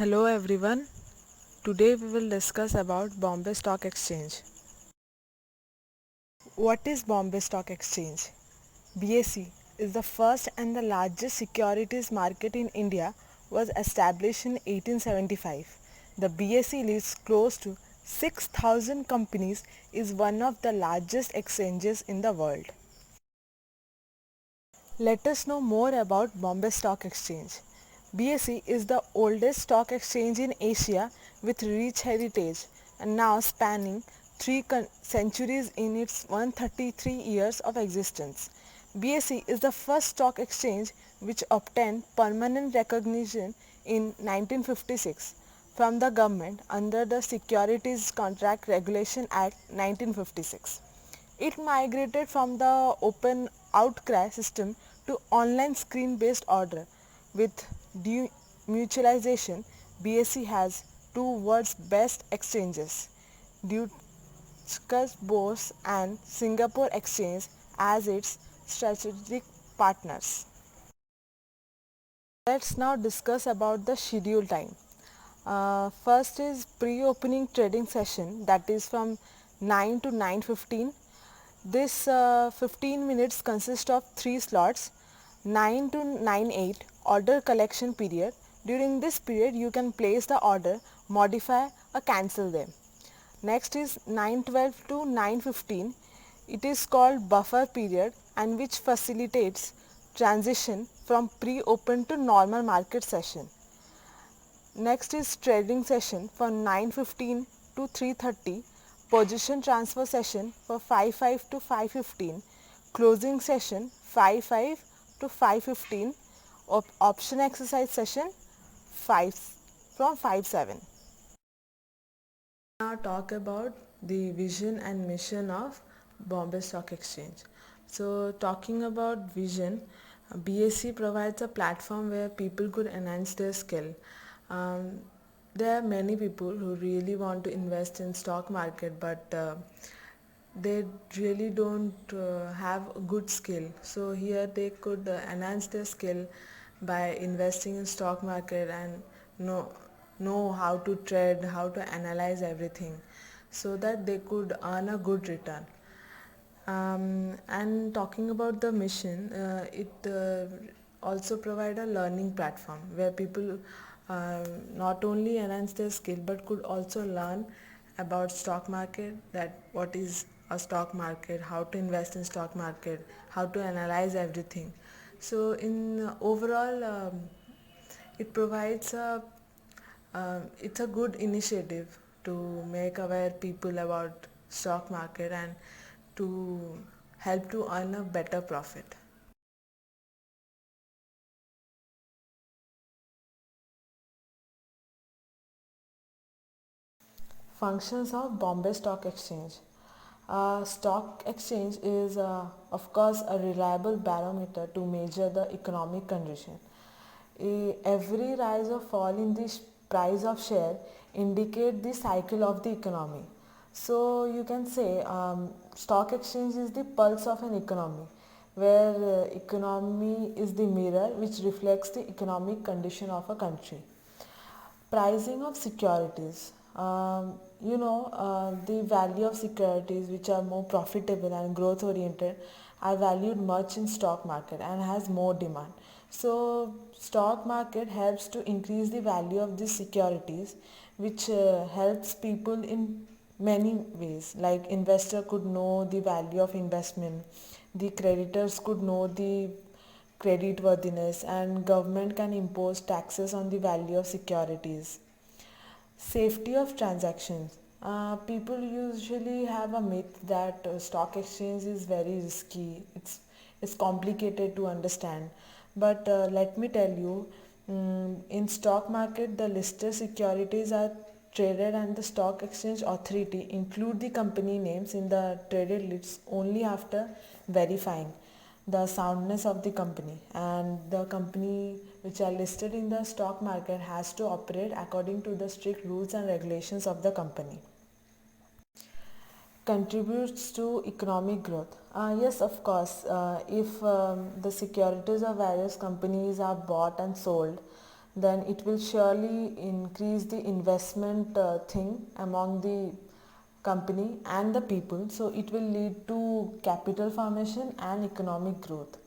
Hello everyone. Today we will discuss about Bombay Stock Exchange. What is Bombay Stock Exchange? BSE is the first and the largest securities market in India, was established in 1875. The BSE lists close to 6,000 companies, is one of the largest exchanges in the world. Let us know more about Bombay Stock Exchange. BSE is the oldest stock exchange in Asia with rich heritage and now spanning three centuries in its 133 years of existence. BSE is the first stock exchange which obtained permanent recognition in 1956 from the government under the Securities Contract Regulation Act 1956. It migrated from the open outcry system to online screen-based order. With demutualization, BSE has two world's best exchanges, Deutsche Börse and Singapore Exchange as its strategic partners. Let's now discuss about the schedule time. First is pre-opening trading session, that is from 9 to 9:15. This 15 minutes consists of 3 slots, 9 to 9:08 order collection period. During this period you can place the order, modify or cancel them. Next is 9:12 to 9:15. It is called buffer period and which facilitates transition from pre-open to normal market session. Next is trading session from 9:15 to 3:30, position transfer session for 5:05 to 5:15, closing session 5:05 to 5:15, option exercise session 5 from 5:07. Now talk about the vision and mission of Bombay Stock Exchange. So talking about vision, BSE provides a platform where people could enhance their skill. Um, there are many people who really want to invest in stock market, but they really don't have a good skill. So here they could enhance their skill by investing in stock market and know how to trade, how to analyze everything, so that they could earn a good return. And talking about the mission, it also provide a learning platform where people not only enhance their skill but could also learn about stock market, that what is a stock market, how to invest in stock market, how to analyze everything. So in overall, it provides a it's a good initiative to make aware people about stock market and to help to earn a better profit. Functions of Bombay Stock Exchange. Stock exchange is of course a reliable barometer to measure the economic condition. Every rise or fall in the price of share indicate the cycle of the economy. So you can say stock exchange is the pulse of an economy, where economy is the mirror which reflects the economic condition of a country. Pricing of securities. The value of securities which are more profitable and growth oriented are valued much in stock market and has more demand. So stock market helps to increase the value of these securities, which helps people in many ways. Like investor could know the value of investment, the creditors could know the creditworthiness, and government can impose taxes on the value of securities. Safety of transactions. People usually have a myth that stock exchange is very risky. It's complicated to understand. But let me tell you, in stock market, the listed securities are traded and the stock exchange authority include the company names in the traded lists only after verifying the soundness of the company, and the company which are listed in the stock market has to operate according to the strict rules and regulations of the company. Contributes to economic growth. Yes, of course. If the securities of various companies are bought and sold, then it will surely increase the investment thing among the company and the people, so it will lead to capital formation and economic growth.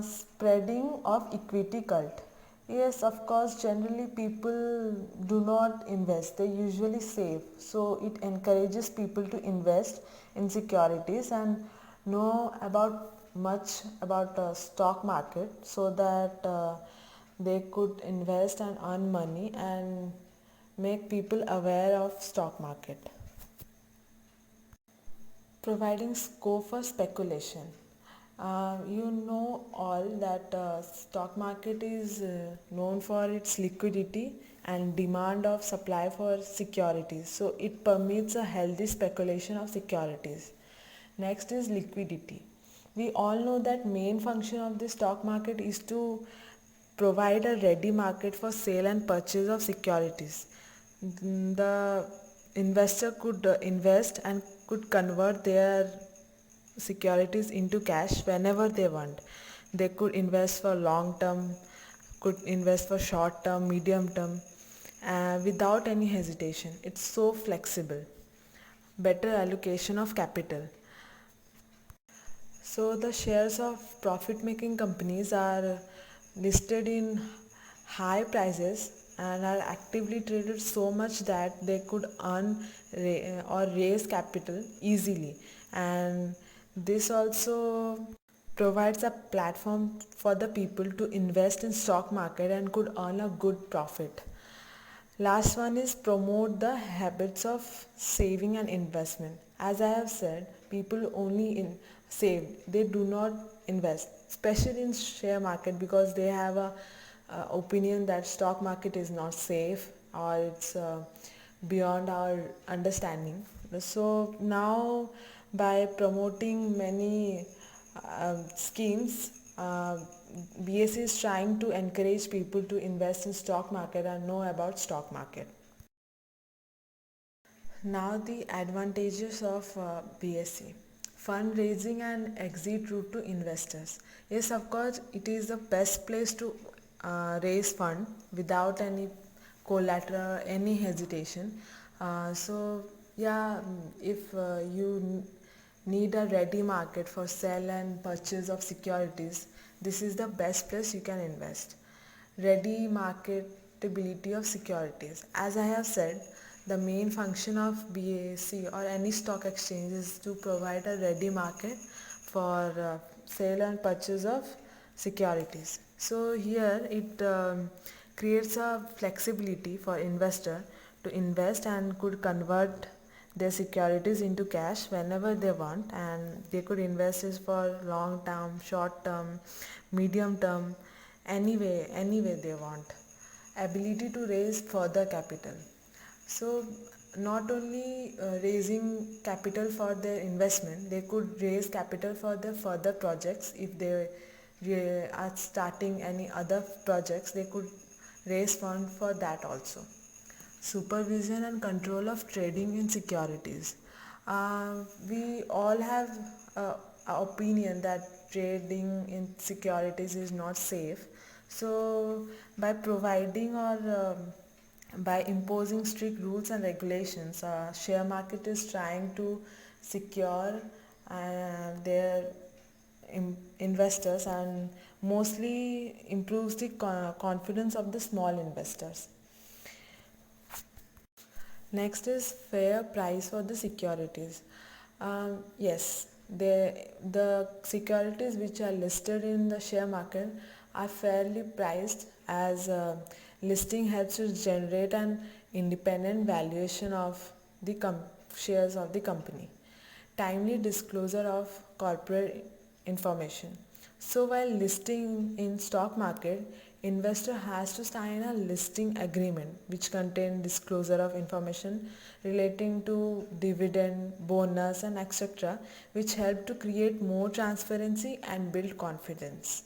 Spreading of equity cult. Yes, of course, generally people do not invest, they usually save. So it encourages people to invest in securities and know about much about stock market, so that they could invest and earn money and make people aware of stock market. Providing scope for speculation. You know all that stock market is known for its liquidity and demand of supply for securities. So it permits a healthy speculation of securities. Next is liquidity. We all know that main function of the stock market is to provide a ready market for sale and purchase of securities. The investor could invest and could convert their securities into cash whenever they want. They could invest for long term, could invest for short term, medium term, without any hesitation. It's so flexible. Better allocation of capital. So the shares of profit making companies are listed in high prices and are actively traded so much that they could earn or raise capital easily, and this also provides a platform for the people to invest in stock market and could earn a good profit. Last one is promote the habits of saving and investment. As I have said, people only save, they do not invest, especially in share market, because they have a opinion that stock market is not safe or it's beyond our understanding. So now by promoting many schemes, BSE is trying to encourage people to invest in stock market and know about stock market. Now the advantages of BSE. Fundraising and exit route to investors. Yes, of course, it is the best place to raise fund without any collateral, any hesitation. So yeah, if you need a ready market for sell and purchase of securities, this is the best place you can invest. Ready marketability of securities. As I have said, the main function of BSE or any stock exchange is to provide a ready market for sale and purchase of securities. So here it creates a flexibility for investor to invest and could convert their securities into cash whenever they want, and they could invest this for long term, short term, medium term, any way they want. Ability to raise further capital. So not only raising capital for their investment, they could raise capital for their further projects. If they are starting any other projects, they could raise fund for that also. Supervision and control of trading in securities. We all have a opinion that trading in securities is not safe. So by providing or by imposing strict rules and regulations, share market is trying to secure their investors and mostly improves the confidence of the small investors. Next is fair price for the securities. Yes, the securities which are listed in the share market are fairly priced, as listing helps to generate an independent valuation of the shares of the company. Timely disclosure of corporate information. So while listing in stock market, investor has to sign a listing agreement which contain disclosure of information relating to dividend, bonus and etc., which help to create more transparency and build confidence.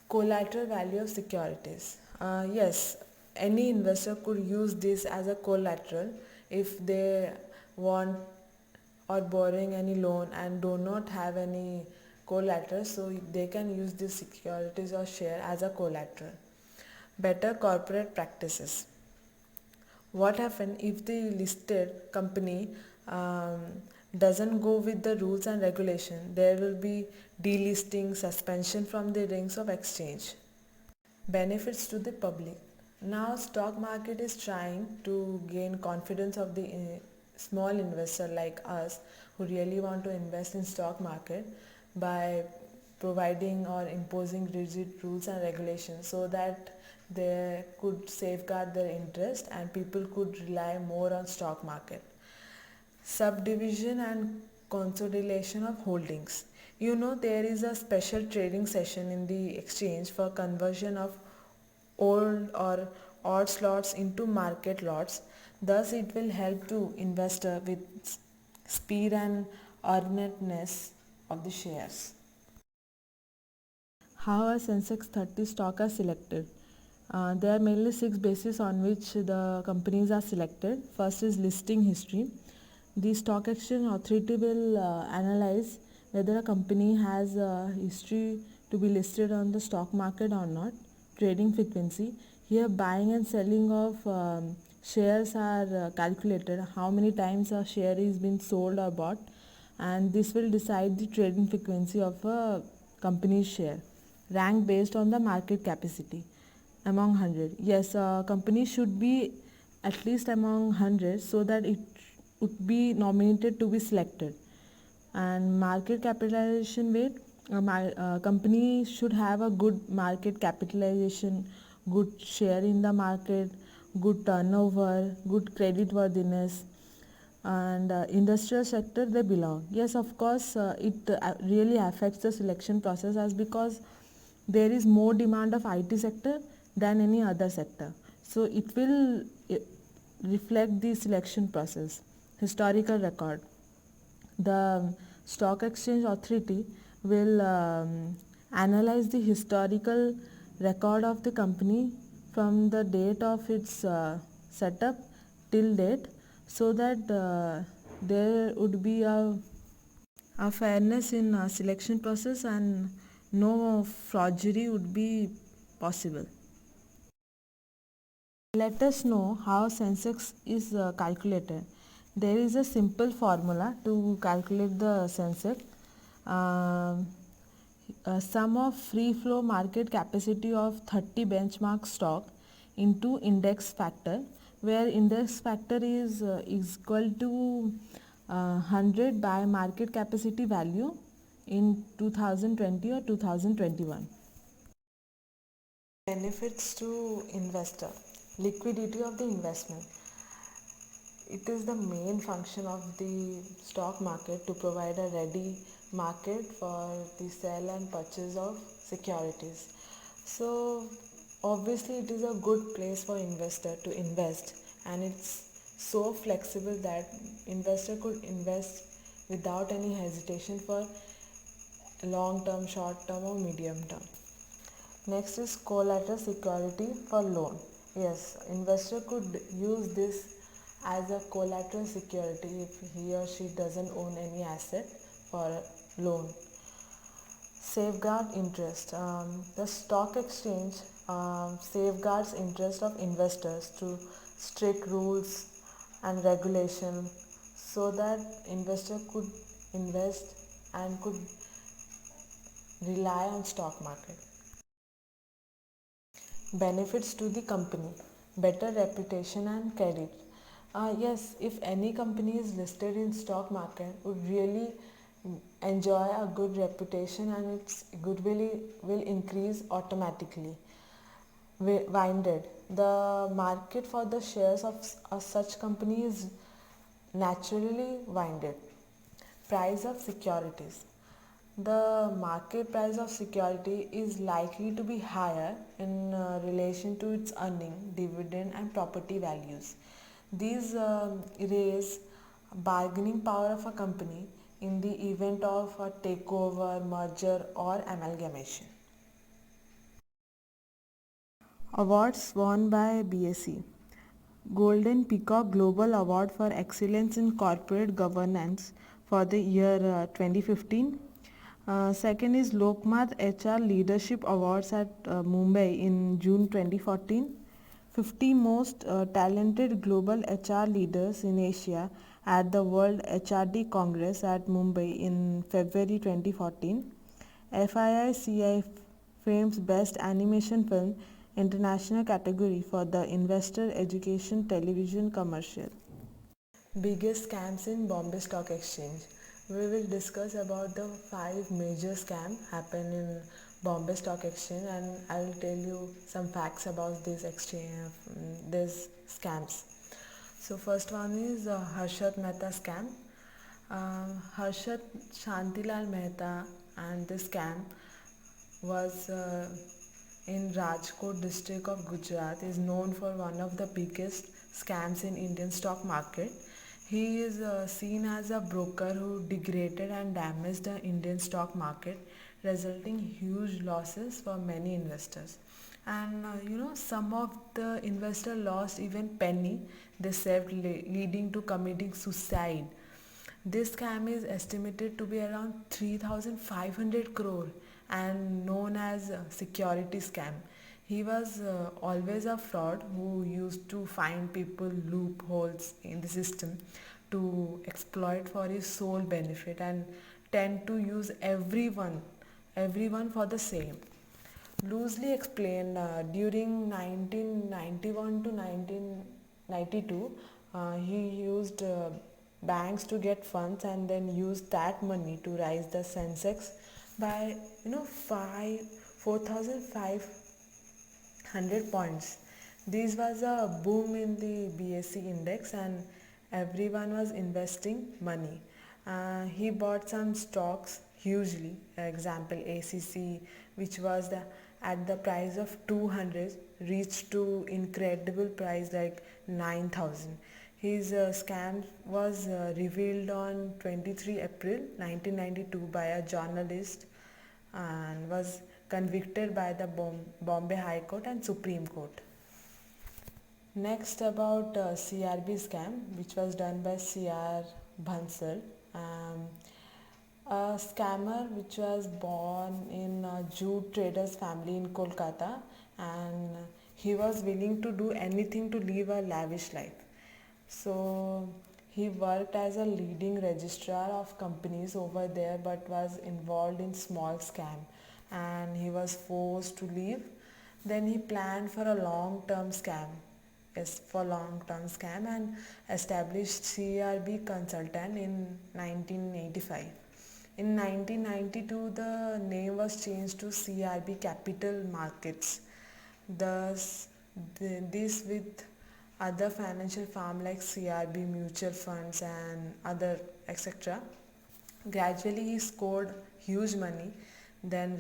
Collateral value of securities. Yes, any investor could use this as a collateral if they want or borrowing any loan and do not have any collateral, so they can use these securities or share as a collateral. Better corporate practices. What happens if the listed company um, doesn't go with the rules and regulation? There will be delisting, suspension from the rings of exchange. Benefits to the public. Now stock market is trying to gain confidence of the small investor like us who really want to invest in stock market by providing or imposing rigid rules and regulations so that they could safeguard their interest and people could rely more on stock market. Subdivision and consolidation of holdings. You know, there is a special trading session in the exchange for conversion of old or odd slots into market lots. Thus, it will help to investor with speed and alertness of the shares. How a Sensex 30 stock are selected? There are mainly six bases on which the companies are selected. First is listing history. The stock exchange authority will analyze whether a company has a history to be listed on the stock market or not. Trading frequency. Here, buying and selling of shares are calculated. How many times a share is been sold or bought, and this will decide the trading frequency of a company's share. Rank based on the market capacity among 100. Yes, a company should be at least among 100 so that it would be nominated to be selected. And market capitalization weight, a company should have a good market capitalization, good share in the market, good turnover, good credit worthiness, and industrial sector they belong. Yes, of course, it really affects the selection process as because there is more demand of IT sector than any other sector. So it will reflect the selection process. Historical record. The stock exchange authority will analyze the historical record of the company from the date of its setup till date so that there would be a fairness in selection process and no forgery would be possible. Let us know how Sensex is calculated. There is a simple formula to calculate the Sensex. Um, Sum of free flow market capacity of 30 benchmark stock into index factor, where index factor is equal to 100 by market capacity value in 2020 or 2021. Benefits to investor. Liquidity of the investment. It is the main function of the stock market to provide a ready market for the sell and purchase of securities. So obviously it is a good place for investor to invest, and it's so flexible that investor could invest without any hesitation for long term, short term or medium term. Next is collateral security for loan. Yes, investor could use this as a collateral security if he or she doesn't own any asset for a loan. Safeguard interest. The stock exchange safeguards interest of investors through strict rules and regulation so that investor could invest and could rely on stock market. Benefits to the company. Better reputation and credit. Yes, if any company is listed in stock market would really enjoy a good reputation and its goodwill will increase automatically. Winded. The market for the shares of such company is naturally winded. Price of securities. The market price of security is likely to be higher in relation to its earning, dividend, and property values. These raise bargaining power of a company in the event of a takeover, merger, or amalgamation. Awards won by BSE. Golden Peacock Global Award for Excellence in Corporate Governance for the year 2015. Second is Lokmat HR Leadership Awards at Mumbai in June 2014. 50 most talented global HR leaders in Asia at the World HRD Congress at Mumbai in February 2014. FII frames Best Animation Film International category for the Investor Education Television Commercial. Biggest scams in Bombay Stock Exchange. We will discuss about the 5 major scams happen in Bombay Stock Exchange, and I will tell you some facts about these scams. So first one is Harshad Mehta scam. Harshad Shantilal Mehta and this scam was in Rajkot district of Gujarat is known for one of the biggest scams in Indian stock market. He is seen as a broker who degraded and damaged the Indian stock market, resulting huge losses for many investors. And some of the investors lost even penny they saved, leading to committing suicide. This scam is estimated to be around 3,500 crore and known as security scam. He was always a fraud who used to find people loopholes in the system to exploit for his sole benefit and tend to use everyone for the same. Loosely explained, during 1991 to 1992, he used banks to get funds and then used that money to rise the Sensex by 4,500 points. This was a boom in the BSE index and everyone was investing money. He bought some stocks hugely, example ACC, which was at the price of 200, reached to incredible price like 9,000. His scam was revealed on 23 April 1992 by a journalist and was convicted by the Bombay High Court and Supreme Court. Next about CRB scam, which was done by CR Bhansal, a scammer which was born in a Jute traders family in Kolkata, and he was willing to do anything to live a lavish life. So he worked as a leading registrar of companies over there but was involved in small scam and he was forced to leave. Then he planned for a long term scam and established CRB consultant in 1985. In 1992 the name was changed to CRB Capital Markets. Thus this with other financial firm like CRB mutual funds and other etc. Gradually he scored huge money, then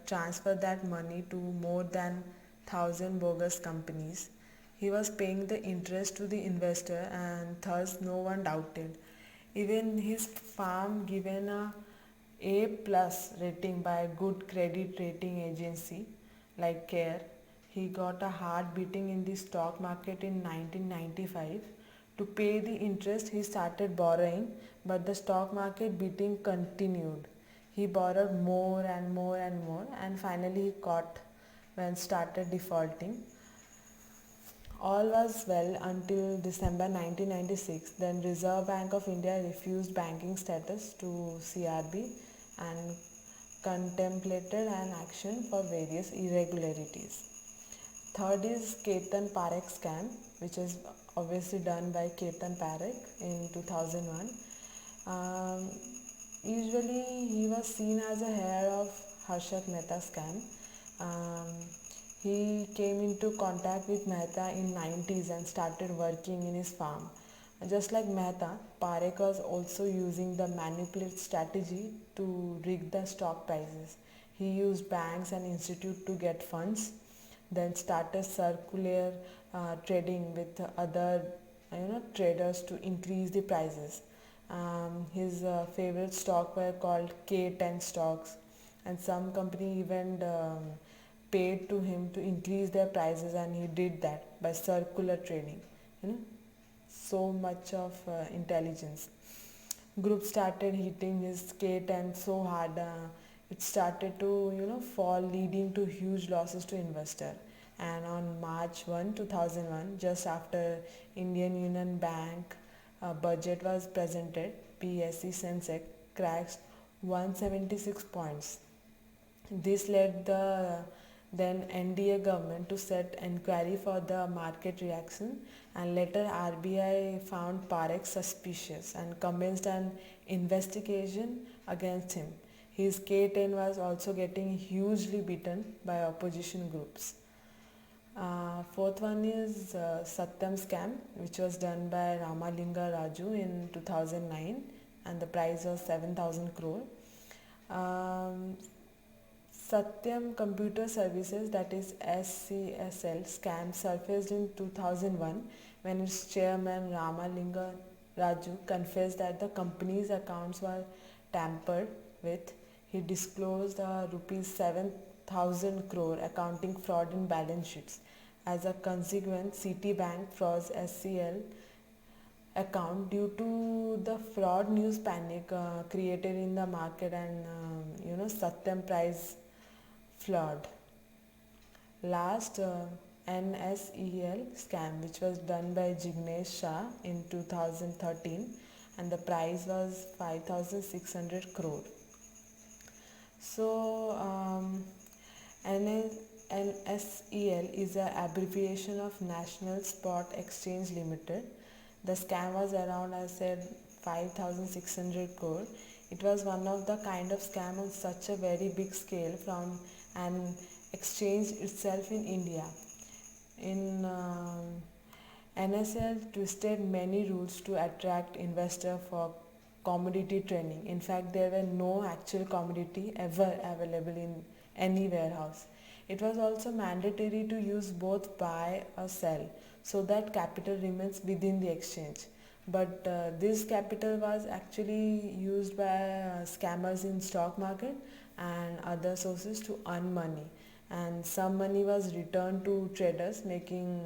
transferred that money to more than 1,000 bogus companies. He was paying the interest to the investor and thus no one doubted. Even his firm given a plus rating by a good credit rating agency like CARE. He got a hard beating in the stock market in 1995. To pay the interest, he started borrowing, but the stock market beating continued. He borrowed more and more and more, and finally he caught when started defaulting. All was well until December 1996. Then Reserve Bank of India refused banking status to CRB and contemplated an action for various irregularities. Third is Ketan Parekh scam, which is obviously done by Ketan Parekh in 2001. Um, Usually he was seen as a heir of Harshad Mehta scam. Um, he came into contact with Mehta in 90s and started working in his farm. Just like Mehta, Parekh was also using the manipulate strategy to rig the stock prices. He used banks and institute to get funds, then started circular trading with other traders to increase the prices. His favorite stock were called K10 stocks, and some company even paid to him to increase their prices, and he did that by circular trading. You know, so much of intelligence. Group started hitting his K10 so hard. it started to fall, leading to huge losses to investor. And on March 1, 2001, just after Indian Union Bank budget was presented, PSE Sensex crashed 176 points. This led the then NDA government to set inquiry for the market reaction, and later RBI found Parekh suspicious and commenced an investigation against him. His K10 was also getting hugely beaten by opposition groups. Fourth one is Satyam scam, which was done by Ramalinga Raju in 2009, and the price was 7,000 crore. Um, Satyam Computer Services, that is SCSL scam, surfaced in 2001 when its chairman Ramalinga Raju confessed that the company's accounts were tampered with. He disclosed rupees 7,000 crore accounting fraud in balance sheets. As a consequence, Citibank froze SCL account due to the fraud news panic created in the market, and Satyam price flood. Last, NSEL scam, which was done by Jignesh Shah in 2013, and the price was 5,600 crore. So, NSEL is an abbreviation of National Spot Exchange Limited. The scam was around, I said, 5,600 crore. It was one of the kind of scam on such a very big scale from an exchange itself in India. In NSL twisted many rules to attract investor for commodity trading. In fact, there were no actual commodity ever available in any warehouse. It was also mandatory to use both buy or sell so that capital remains within the exchange. But this capital was actually used by scammers in stock market and other sources to earn money, and some money was returned to traders, making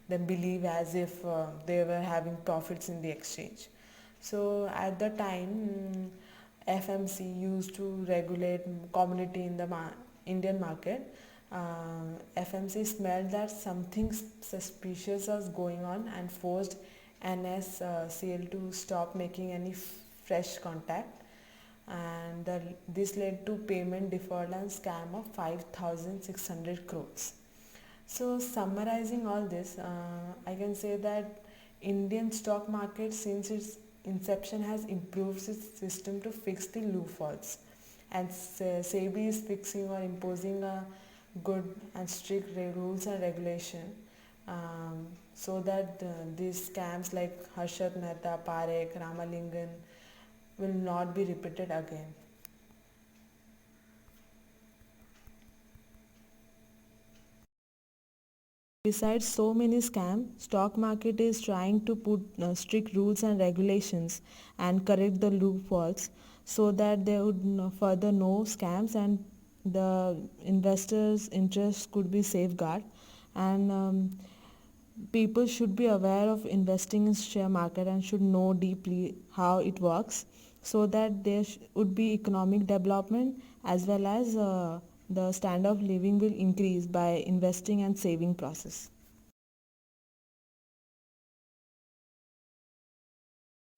them believe as if they were having profits in the exchange. So at the time, FMC used to regulate commodity in the Indian market. FMC smelled that something suspicious was going on and forced NSCL to stop making any fresh contact, and this led to payment default and scam of 5,600 crores. So summarizing all this, I can say that Indian stock market since its inception has improved its system to fix the loopholes, and SEBI is fixing or imposing a good and strict rules and regulation, so that these scams like Harshad Mehta, Parekh, Ramalingan will not be repeated again. Besides so many scams, stock market is trying to put strict rules and regulations and correct the loopholes so that there would further no scams, and the investors' interest could be safeguarded, and people should be aware of investing in share market and should know deeply how it works so that there would be economic development as well as the standard of living will increase by investing and saving process.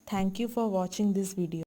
Thank you for watching this video.